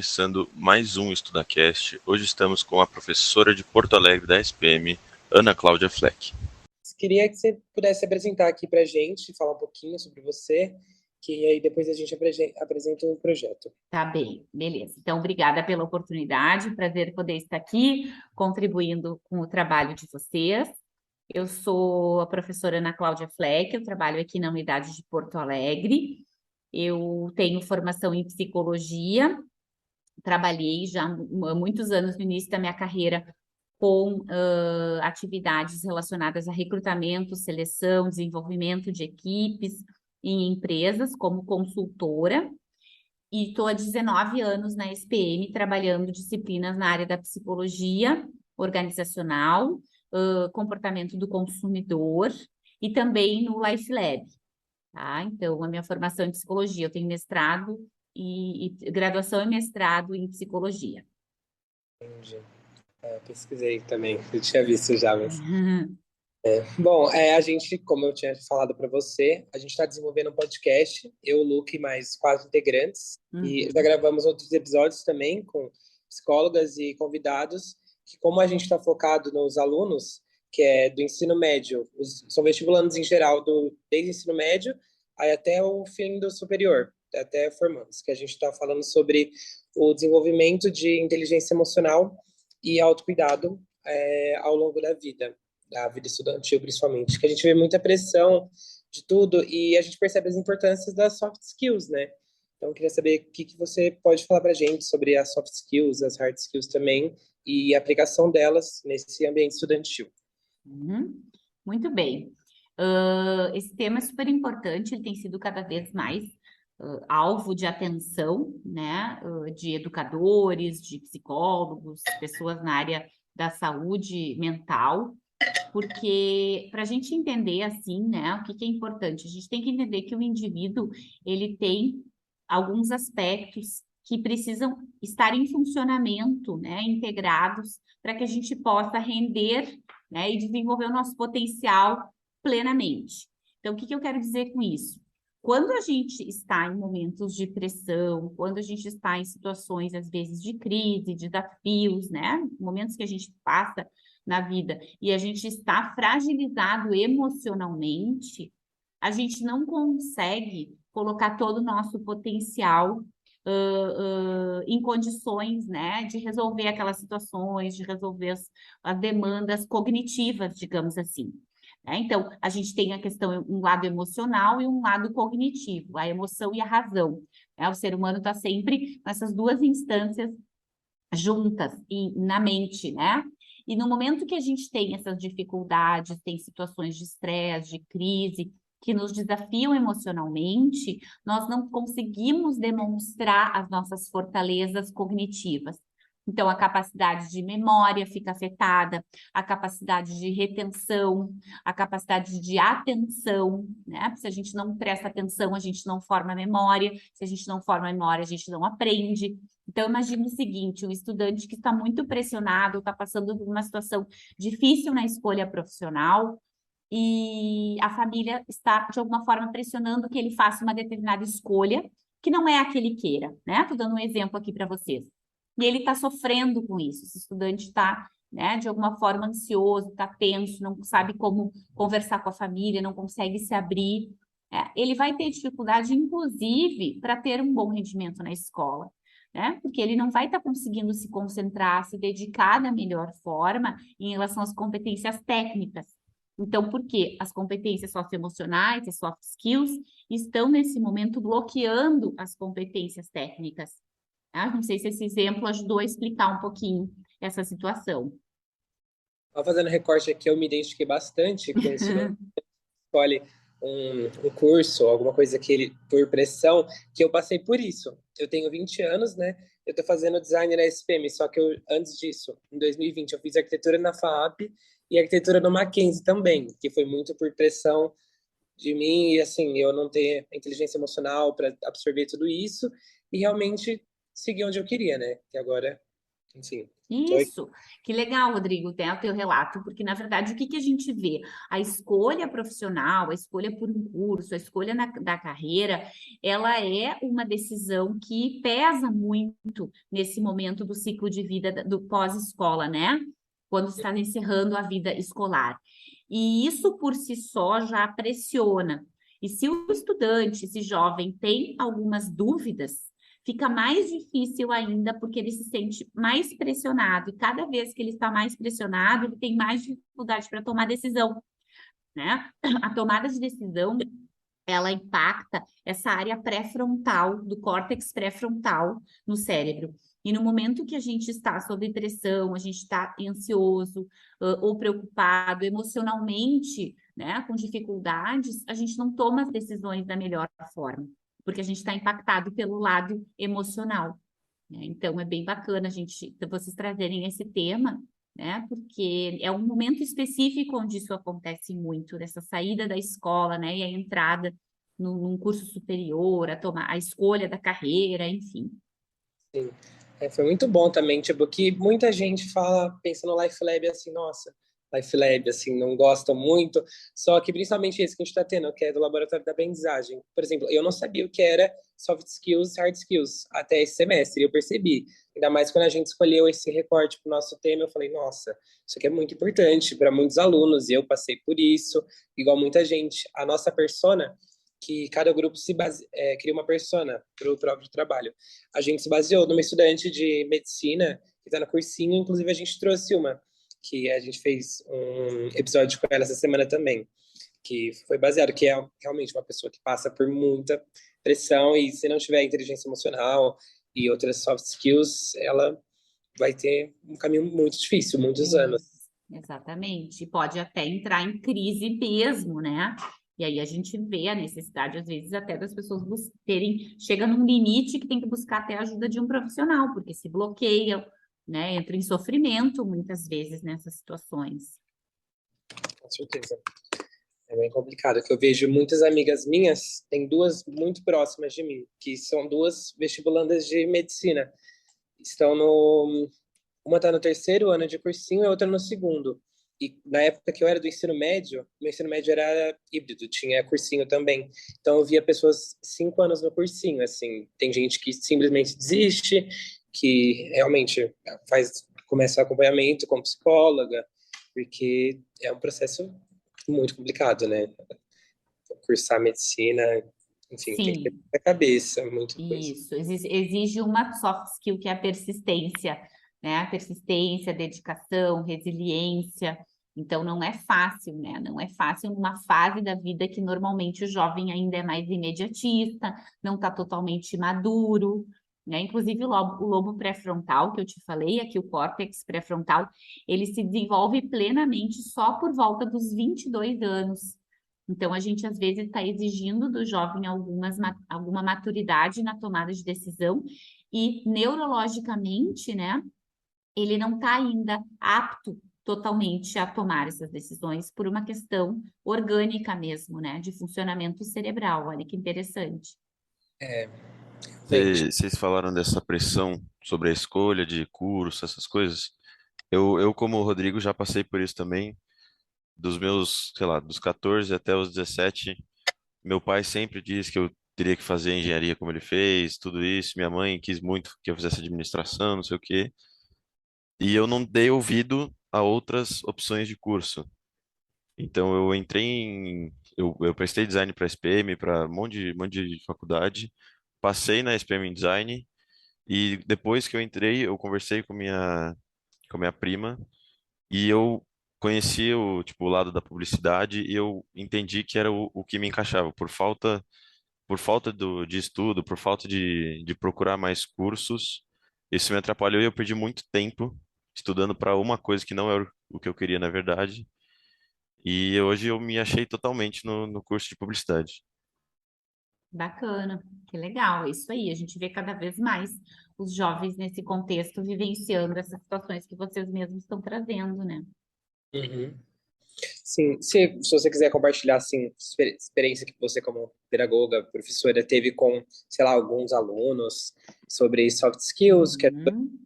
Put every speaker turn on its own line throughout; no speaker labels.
começando mais um EstudaCast. Hoje estamos com a professora de Porto Alegre da SPM, Ana Cláudia Fleck.
Queria que você pudesse apresentar aqui para a gente, falar um pouquinho sobre você, que aí depois a gente apresenta o projeto.
Tá bem, beleza. Então, obrigada pela oportunidade, prazer poder estar aqui contribuindo com o trabalho de vocês. Eu sou a professora Ana Cláudia Fleck, eu trabalho aqui na unidade de Porto Alegre. Eu tenho formação em psicologia, trabalhei já há muitos anos no início da minha carreira com atividades relacionadas a recrutamento, seleção, desenvolvimento de equipes em empresas como consultora. E estou há 19 anos na SPM, trabalhando disciplinas na área da psicologia organizacional, comportamento do consumidor e também no Life Lab. Tá? Então, a minha formação em psicologia, eu tenho mestrado e graduação e mestrado em psicologia.
Entendi. Pesquisei também, eu tinha visto já, mas... Bom, a gente, como eu tinha falado para você, a gente está desenvolvendo um podcast, eu, o Luke e mais 4 integrantes, e já gravamos outros episódios também com psicólogas e convidados, que como a gente está focado nos alunos, que é do ensino médio, são vestibulandos em geral, desde o ensino médio aí até o fim do superior, até formandos, que a gente está falando sobre o desenvolvimento de inteligência emocional e autocuidado ao longo da vida estudantil, principalmente, que a gente vê muita pressão de tudo e a gente percebe as importâncias das soft skills, né? Então, eu queria saber o que você pode falar para a gente sobre as soft skills, as hard skills também, e a aplicação delas nesse ambiente estudantil.
Muito bem. Esse tema é super importante, ele tem sido cada vez mais alvo de atenção, né, de educadores, de psicólogos, pessoas na área da saúde mental, porque para a gente entender assim, né, o que é importante, a gente tem que entender que o indivíduo ele tem alguns aspectos que precisam estar em funcionamento, né, integrados, para que a gente possa render, né, e desenvolver o nosso potencial plenamente. Então, o que eu quero dizer com isso? Quando a gente está em momentos de pressão, quando a gente está em situações, às vezes, de crise, de desafios, né, momentos que a gente passa na vida e a gente está fragilizado emocionalmente, a gente não consegue colocar todo o nosso potencial em condições, né, de resolver aquelas situações, de resolver as demandas cognitivas, digamos assim. Né? Então, a gente tem a questão, um lado emocional e um lado cognitivo, a emoção e a razão. Né? O ser humano está sempre nessas duas instâncias juntas na mente, né? E no momento que a gente tem essas dificuldades, tem situações de estresse, de crise, que nos desafiam emocionalmente, nós não conseguimos demonstrar as nossas fortalezas cognitivas. Então, a capacidade de memória fica afetada, a capacidade de retenção, a capacidade de atenção, né? Se a gente não presta atenção, a gente não forma memória, se a gente não forma memória, a gente não aprende. Então, imagine o seguinte, um estudante que está muito pressionado, está passando por uma situação difícil na escolha profissional, e a família está, de alguma forma, pressionando que ele faça uma determinada escolha, que não é a que ele queira, né? Estou dando um exemplo aqui para vocês. E ele está sofrendo com isso, esse estudante está, né, de alguma forma ansioso, está tenso, não sabe como conversar com a família, não consegue se abrir. Ele vai ter dificuldade, inclusive, para ter um bom rendimento na escola. Né? Porque ele não vai estar conseguindo se concentrar, se dedicar da melhor forma em relação às competências técnicas. Então, por quê? As competências socioemocionais, as soft skills, estão nesse momento bloqueando as competências técnicas. Tá? Não sei se esse exemplo ajudou a explicar um pouquinho essa situação.
Fazendo recorte aqui, eu me identifiquei bastante com isso. Escolhe um curso, alguma coisa que ele, por pressão, que eu passei por isso. Eu tenho 20 anos, né? Eu estou fazendo design na SPM, só que antes disso, em 2020, eu fiz arquitetura na FAAP e arquitetura no Mackenzie também, que foi muito por pressão de mim e, assim, eu não ter inteligência emocional para absorver tudo isso e realmente seguir onde eu queria, né? Que agora, enfim.
Isso, que legal, Rodrigo, tem o teu relato, porque na verdade o que que a gente vê? A escolha profissional, a escolha por um curso, a escolha da carreira, ela é uma decisão que pesa muito nesse momento do ciclo de vida do pós-escola, né? Quando está encerrando a vida escolar. E isso por si só já pressiona. E se o estudante, esse jovem, tem algumas dúvidas, fica mais difícil ainda, porque ele se sente mais pressionado, e cada vez que ele está mais pressionado, ele tem mais dificuldade para tomar decisão, né? A tomada de decisão, ela impacta essa área pré-frontal, do córtex pré-frontal no cérebro. E no momento que a gente está sob pressão, a gente está ansioso ou preocupado emocionalmente, né, com dificuldades, a gente não toma as decisões da melhor forma, porque a gente está impactado pelo lado emocional, né? Então, é bem bacana vocês trazerem esse tema, né? Porque é um momento específico onde isso acontece muito, dessa saída da escola, né? E a entrada num curso superior, a escolha da carreira, enfim.
Sim. Foi muito bom também, tipo, que muita gente fala, pensa no Life Lab assim, nossa, Life Lab, assim, não gosta muito, só que principalmente esse que a gente está tendo, que é do Laboratório da Aprendizagem. Por exemplo, eu não sabia o que era soft skills, hard skills, até esse semestre, e eu percebi. Ainda mais quando a gente escolheu esse recorte para o nosso tema, eu falei, nossa, isso aqui é muito importante para muitos alunos, eu passei por isso, igual muita gente. A nossa persona, que cada grupo cria uma persona para o próprio trabalho. A gente se baseou numa estudante de medicina que está no cursinho, inclusive a gente trouxe uma, que a gente fez um episódio com ela essa semana também, que foi baseado, que é realmente uma pessoa que passa por muita pressão e se não tiver inteligência emocional e outras soft skills, ela vai ter um caminho muito difícil, muitos anos.
Exatamente. Pode até entrar em crise mesmo, né? E aí a gente vê a necessidade, às vezes, até das pessoas chega num limite que tem que buscar até a ajuda de um profissional, porque se bloqueiam, né? Entra em sofrimento muitas vezes nessas situações.
Com certeza. É bem complicado, que eu vejo muitas amigas minhas, tem duas muito próximas de mim, que são duas vestibulandas de medicina. Estão no Uma está no terceiro ano de cursinho e a outra no segundo. E na época que eu era do ensino médio, meu ensino médio era híbrido, tinha cursinho também. Então eu via pessoas 5 anos no cursinho, assim. Tem gente que simplesmente desiste, que realmente começa o acompanhamento com psicóloga, porque é um processo muito complicado, né? Cursar medicina, enfim, tem que ter
Sim,
a cabeça, muita coisa.
isso. Exige uma soft skill que é a persistência, né? A persistência, dedicação, resiliência. Então, não é fácil, né? Não é fácil numa fase da vida que normalmente o jovem ainda é mais imediatista, não está totalmente maduro, né? Inclusive, o lobo pré-frontal, que eu te falei, aqui o córtex pré-frontal, ele se desenvolve plenamente só por volta dos 22 anos. Então, a gente às vezes está exigindo do jovem alguma maturidade na tomada de decisão e neurologicamente, né, ele não está ainda apto totalmente a tomar essas decisões por uma questão orgânica mesmo, né, de funcionamento cerebral. Olha que interessante.
É, realmente.
Vocês falaram dessa pressão sobre a escolha de curso, essas coisas. Eu, como o Rodrigo, já passei por isso também. Dos meus, sei lá, dos 14 até os 17, meu pai sempre disse que eu teria que fazer engenharia como ele fez, tudo isso. Minha mãe quis muito que eu fizesse administração, não sei o quê. E eu não dei ouvido a outras opções de curso. Então eu entrei em. Eu prestei design para SPM, para um monte de faculdade. Passei na SPM em design. E depois que eu entrei, eu conversei com minha prima. E eu conheci o lado da publicidade e eu entendi que era o que me encaixava. Por falta de estudo, por falta de procurar mais cursos, isso me atrapalhou e eu perdi muito tempo estudando para uma coisa que não era o que eu queria, na verdade. E hoje eu me achei totalmente no curso de publicidade.
Bacana, que legal, é isso aí. A gente vê cada vez mais os jovens nesse contexto vivenciando essas situações que vocês mesmos estão trazendo, né?
Uhum. Sim, se você quiser compartilhar, assim, experiência que você, como pedagoga, professora, teve com, sei lá, alguns alunos sobre soft skills que
Uhum.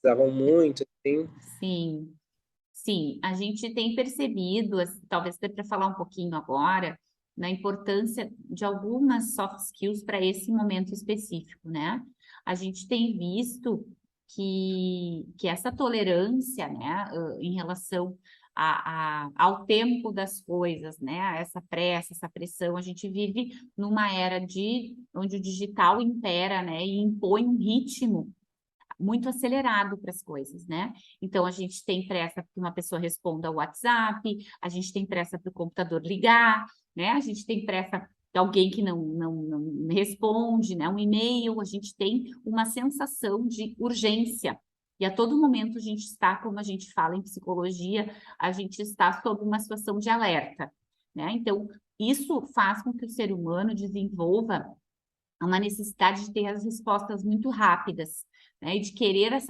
precisavam muito, Sim,
Sim, sim, a gente tem percebido, talvez dê para falar um pouquinho agora, na importância de algumas soft skills para esse momento específico, né? A gente tem visto que essa tolerância, né, em relação ao tempo das coisas, né, essa pressa, essa pressão, a gente vive numa era onde o digital impera, né, e impõe um ritmo muito acelerado para as coisas, né? Então, a gente tem pressa que uma pessoa responda ao WhatsApp, a gente tem pressa para o computador ligar, né? A gente tem pressa de alguém que não responde, né? Um e-mail, a gente tem uma sensação de urgência. E a todo momento a gente está, como a gente fala em psicologia, a gente está sob uma situação de alerta, né? Então, isso faz com que o ser humano desenvolva uma necessidade de ter as respostas muito rápidas, né, e de querer a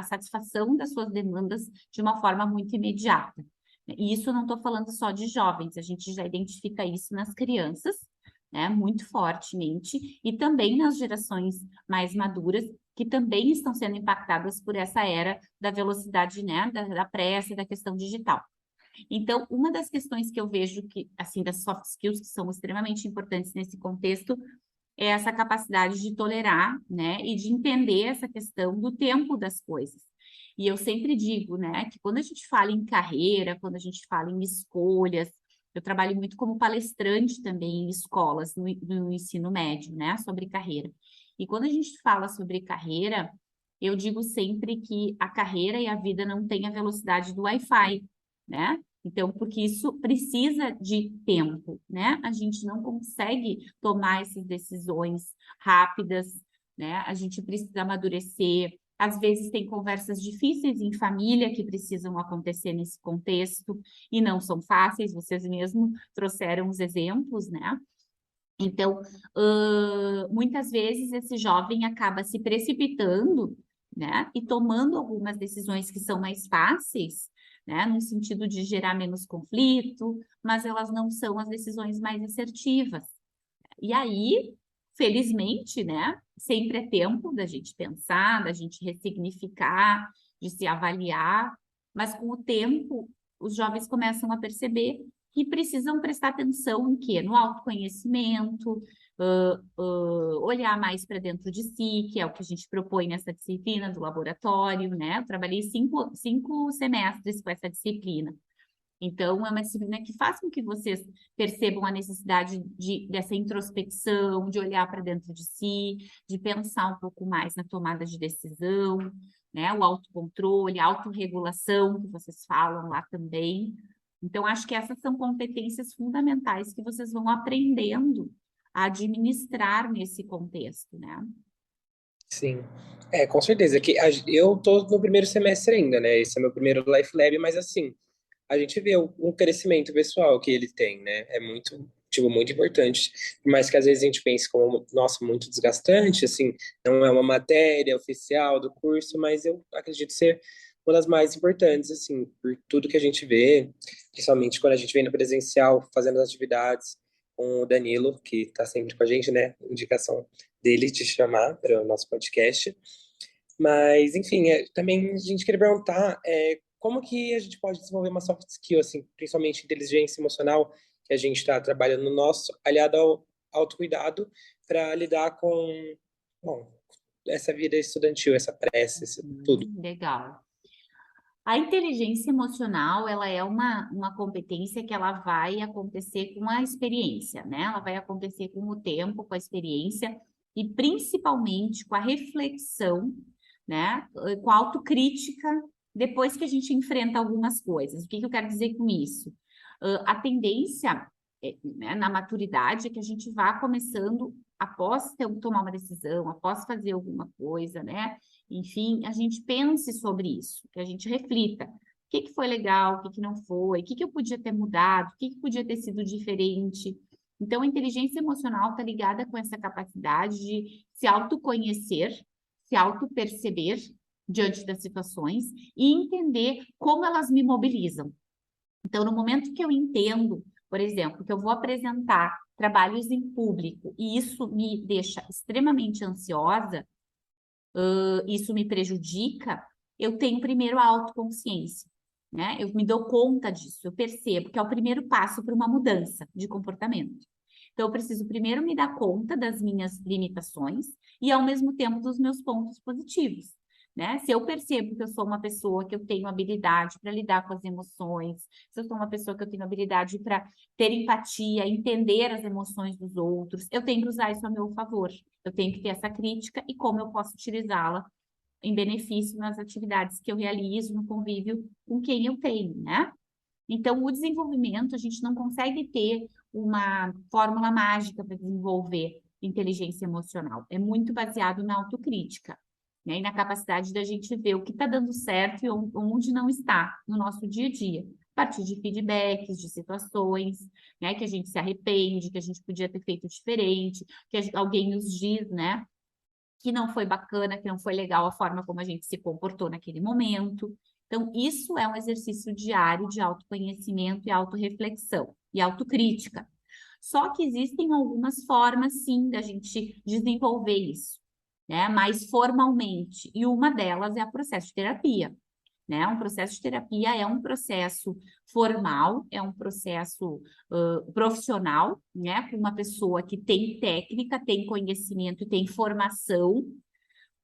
satisfação das suas demandas de uma forma muito imediata. E isso não estou falando só de jovens, a gente já identifica isso nas crianças, né, muito fortemente, e também nas gerações mais maduras, que também estão sendo impactadas por essa era da velocidade, né, da pressa e da questão digital. Então, uma das questões que eu vejo que, assim, das soft skills que são extremamente importantes nesse contexto é essa capacidade de tolerar, né, e de entender essa questão do tempo das coisas. E eu sempre digo, né, que quando a gente fala em carreira, quando a gente fala em escolhas, eu trabalho muito como palestrante também em escolas, no ensino médio, né, sobre carreira. E quando a gente fala sobre carreira, eu digo sempre que a carreira e a vida não têm a velocidade do Wi-Fi, né? Então, porque isso precisa de tempo, né? A gente não consegue tomar essas decisões rápidas, né? A gente precisa amadurecer. Às vezes tem conversas difíceis em família que precisam acontecer nesse contexto e não são fáceis, vocês mesmos trouxeram os exemplos, né? Então, muitas vezes esse jovem acaba se precipitando, né, e tomando algumas decisões que são mais fáceis, né, no sentido de gerar menos conflito, mas elas não são as decisões mais assertivas. E aí, felizmente, né, sempre é tempo da gente pensar, da gente ressignificar, de se avaliar, mas com o tempo, os jovens começam a perceber que precisam prestar atenção em quê? No autoconhecimento, olhar mais para dentro de si, que é o que a gente propõe nessa disciplina do laboratório, né? Eu trabalhei cinco semestres com essa disciplina. Então, é uma disciplina que faz com que vocês percebam a necessidade dessa introspecção, de olhar para dentro de si, de pensar um pouco mais na tomada de decisão, né? O autocontrole, a autorregulação, que vocês falam lá também. Então, acho que essas são competências fundamentais que vocês vão aprendendo a administrar nesse contexto, né?
sim. É, com certeza. Que eu tô no primeiro semestre ainda, né? Esse é meu primeiro Life Lab, mas assim, a gente vê um crescimento pessoal que ele tem, né? É muito, tipo, muito importante. Por mais que às vezes a gente pense como, nossa, muito desgastante, assim, não é uma matéria oficial do curso, mas eu acredito ser uma das mais importantes, assim, por tudo que a gente vê, principalmente quando a gente vem no presencial, fazendo as atividades com o Danilo, que tá sempre com a gente, né? Indicação dele te chamar para o nosso podcast. Mas, enfim, também a gente queria perguntar como que a gente pode desenvolver uma soft skill, assim, principalmente inteligência emocional, que a gente está trabalhando no nosso, aliado ao autocuidado, para lidar com, bom, essa vida estudantil, essa pressa, isso tudo.
Legal. A inteligência emocional, ela é uma competência que ela vai acontecer com a experiência, né? Ela vai acontecer com o tempo, com a experiência e principalmente com a reflexão, né? Com a autocrítica depois que a gente enfrenta algumas coisas. O que eu quero dizer com isso? A tendência, né, na maturidade é que a gente vá começando após tomar uma decisão, após fazer alguma coisa, né? Enfim, a gente pense sobre isso, que a gente reflita. O que foi legal, o que não foi, o que eu podia ter mudado, o que podia ter sido diferente. Então, a inteligência emocional está ligada com essa capacidade de se autoconhecer, se autoperceber diante das situações e entender como elas me mobilizam. Então, no momento que eu entendo, por exemplo, que eu vou apresentar trabalhos em público e isso me deixa extremamente ansiosa, isso me prejudica, eu tenho primeiro a autoconsciência, né? Eu me dou conta disso, eu percebo que é o primeiro passo para uma mudança de comportamento. Então, eu preciso primeiro me dar conta das minhas limitações e, ao mesmo tempo, dos meus pontos positivos, né? Se eu percebo que eu sou uma pessoa que eu tenho habilidade para lidar com as emoções, se eu sou uma pessoa que eu tenho habilidade para ter empatia, entender as emoções dos outros, eu tenho que usar isso a meu favor. Eu tenho que ter essa crítica e como eu posso utilizá-la em benefício nas atividades que eu realizo, no convívio com quem eu tenho, né? Então, o desenvolvimento, a gente não consegue ter uma fórmula mágica para desenvolver inteligência emocional. É muito baseado na autocrítica, né? E na capacidade da gente ver o que está dando certo e onde não está no nosso dia a dia. A partir de feedbacks, de situações, né? Que a gente se arrepende, que a gente podia ter feito diferente, que alguém nos diz, né? Que não foi bacana, que não foi legal a forma como a gente se comportou naquele momento. Então, isso é um exercício diário de autoconhecimento e autorreflexão e autocrítica. Só que existem algumas formas, sim, da gente desenvolver isso, né? Mais formalmente. E uma delas é o processo de terapia, né? Um processo de terapia é um processo formal, é um processo profissional, né? Com uma pessoa que tem técnica, tem conhecimento e tem formação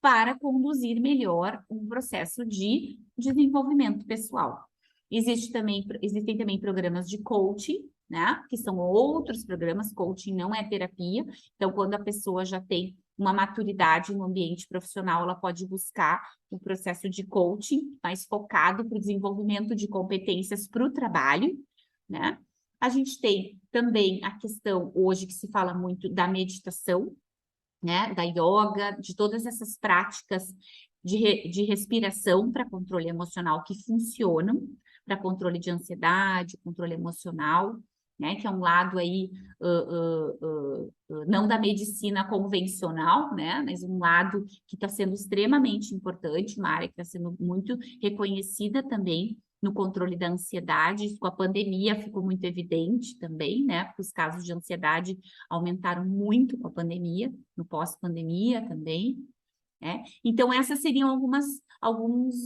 para conduzir melhor um processo de desenvolvimento pessoal. Existem também programas de coaching, né? Que são outros programas, coaching não é terapia. Então, quando a pessoa já tem uma maturidade no ambiente profissional, ela pode buscar o processo de coaching mais focado para o desenvolvimento de competências para o trabalho, né? A gente tem também a questão hoje que se fala muito da meditação, né, da yoga, de todas essas práticas de respiração para controle emocional que funcionam, para controle de ansiedade, controle emocional, né, que é um lado aí não da medicina convencional, né, mas um lado que está sendo extremamente importante, uma área que está sendo muito reconhecida também no controle da ansiedade. Isso com a pandemia ficou muito evidente também, né, porque os casos de ansiedade aumentaram muito com a pandemia, no pós-pandemia também, né? Então, essas seriam alguns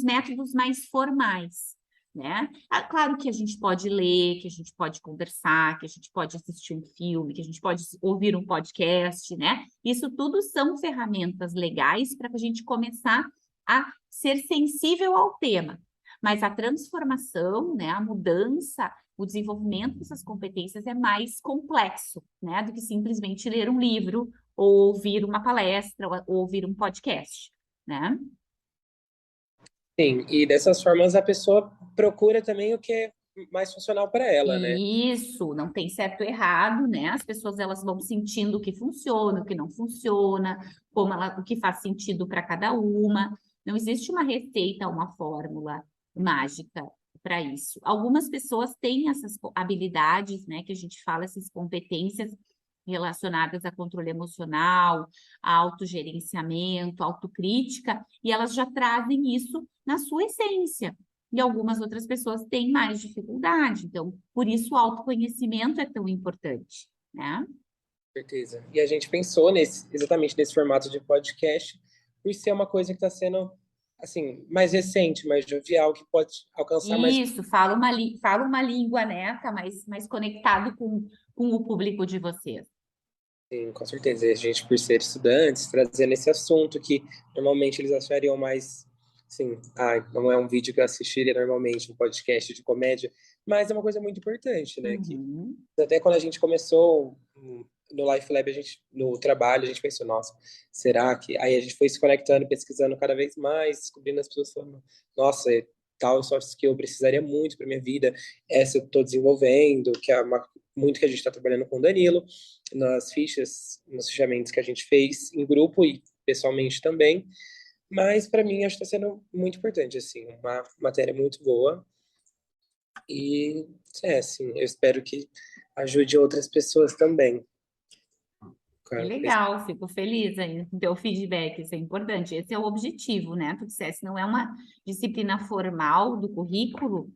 métodos mais formais, né? Claro que a gente pode ler, que a gente pode conversar, que a gente pode assistir um filme, que a gente pode ouvir um podcast, né? Isso tudo são ferramentas legais para a gente começar a ser sensível ao tema. Mas a transformação, né, a mudança, o desenvolvimento dessas competências é mais complexo, né, do que simplesmente ler um livro ou ouvir uma palestra, ou ouvir um podcast, né?
Sim, e dessas formas a pessoa procura também o que é mais funcional para ela, né?
Isso, não tem certo ou errado, né? As pessoas elas vão sentindo o que funciona, o que não funciona, o que faz sentido para cada uma. Não existe uma receita, uma fórmula mágica para isso. Algumas pessoas têm essas habilidades, né, que a gente fala, essas competências relacionadas a controle emocional, a autogerenciamento, autocrítica, e elas já trazem isso na sua essência. E algumas outras pessoas têm mais dificuldade. Então, por isso o autoconhecimento é tão importante, né?
Certeza. E a gente pensou exatamente nesse formato de podcast, por ser uma coisa que está sendo assim mais recente, mais jovial, que pode alcançar mais.
Isso, fala uma língua, né? Tá mais conectado com o público de vocês.
Sim, com certeza. E a gente, por ser estudantes, trazendo esse assunto que normalmente eles achariam mais, assim, não é um vídeo que eu assistiria normalmente, um podcast de comédia, mas é uma coisa muito importante, né? Que
Uhum.
até quando a gente começou no Life Lab, no trabalho, a gente pensou, nossa, será que... Aí a gente foi se conectando, pesquisando cada vez mais, descobrindo as pessoas falando, nossa, tal soft skill eu precisaria muito para minha vida, essa eu estou desenvolvendo, que é muito que a gente está trabalhando com o Danilo, nas fichas, nos fechamentos que a gente fez em grupo e pessoalmente também, mas para mim acho que está sendo muito importante, assim, uma matéria muito boa e, assim, eu espero que ajude outras pessoas também.
Que legal, fico feliz aí com o teu feedback, isso é importante. Esse é o objetivo, né? Tu disseste, não é uma disciplina formal do currículo,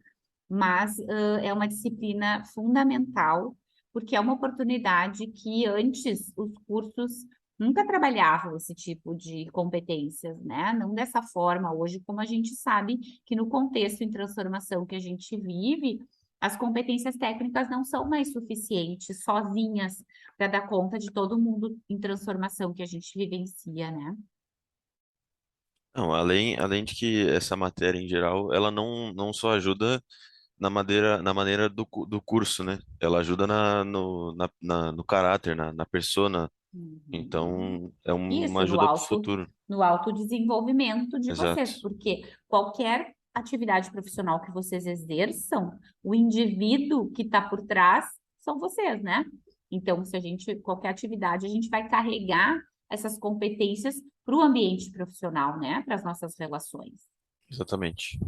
mas é uma disciplina fundamental, porque é uma oportunidade que antes os cursos nunca trabalhavam esse tipo de competências, né? Não dessa forma hoje, como a gente sabe que no contexto em transformação que a gente vive, as competências técnicas não são mais suficientes sozinhas para dar conta de todo mundo em transformação que a gente vivencia, né?
Não, além de que essa matéria em geral, ela não só ajuda na maneira do curso, né? Ela ajuda no caráter, na persona.
Uhum.
Então, é uma
Isso,
ajuda para o futuro.
no autodesenvolvimento de
Exato.
vocês, porque qualquer atividade profissional que vocês exerçam, o indivíduo que está por trás são vocês, né? Então, se a gente, qualquer atividade, a gente vai carregar essas competências para o ambiente profissional, né? Para as nossas relações.
Exatamente.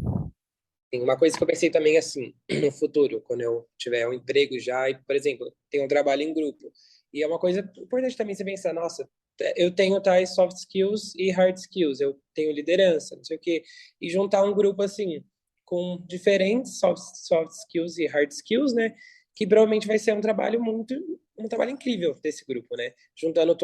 Tem uma coisa que eu pensei também assim, no futuro, quando eu tiver um emprego já, e, por exemplo, tem um trabalho em grupo. E é uma coisa importante também você pensar, nossa, eu tenho tais soft skills e hard skills, eu tenho liderança, não sei o quê, e juntar um grupo assim, com diferentes soft skills e hard skills, né? Que provavelmente vai ser um trabalho incrível desse grupo, né? Juntando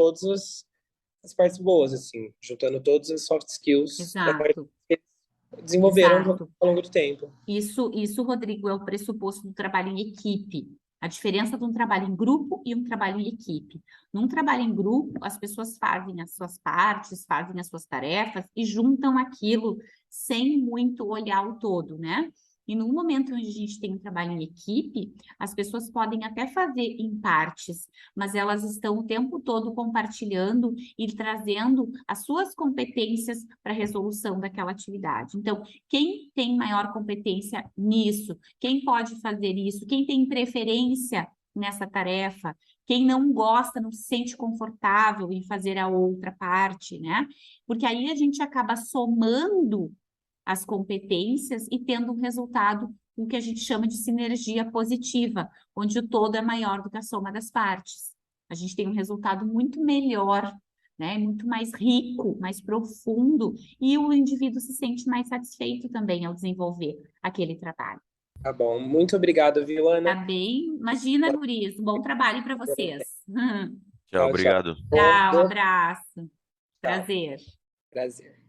as partes boas, assim, juntando todas as soft skills da parte
Exato,
que eles desenvolveram
exato.
ao longo do tempo.
Isso, Rodrigo, é o pressuposto do trabalho em equipe. A diferença de um trabalho em grupo e um trabalho em equipe. Num trabalho em grupo, as pessoas fazem as suas partes, fazem as suas tarefas e juntam aquilo sem muito olhar o todo, né? E no momento onde a gente tem um trabalho em equipe, as pessoas podem até fazer em partes, mas elas estão o tempo todo compartilhando e trazendo as suas competências para a resolução daquela atividade. Então, quem tem maior competência nisso? Quem pode fazer isso? Quem tem preferência nessa tarefa? Quem não gosta, não se sente confortável em fazer a outra parte, né? Porque aí a gente acaba somando as competências e tendo um resultado, o que a gente chama de sinergia positiva, onde o todo é maior do que a soma das partes. A gente tem um resultado muito melhor, né? Muito mais rico, mais profundo, e o indivíduo se sente mais satisfeito também ao desenvolver aquele trabalho.
Tá bom. Muito obrigado, viu,
Tá
Ana?
bem? Imagina, guris, bom trabalho para vocês.
Tchau,
Tchau, tchau.
obrigado.
Tchau, um
Bom,
abraço.
tchau.
Prazer.
Prazer.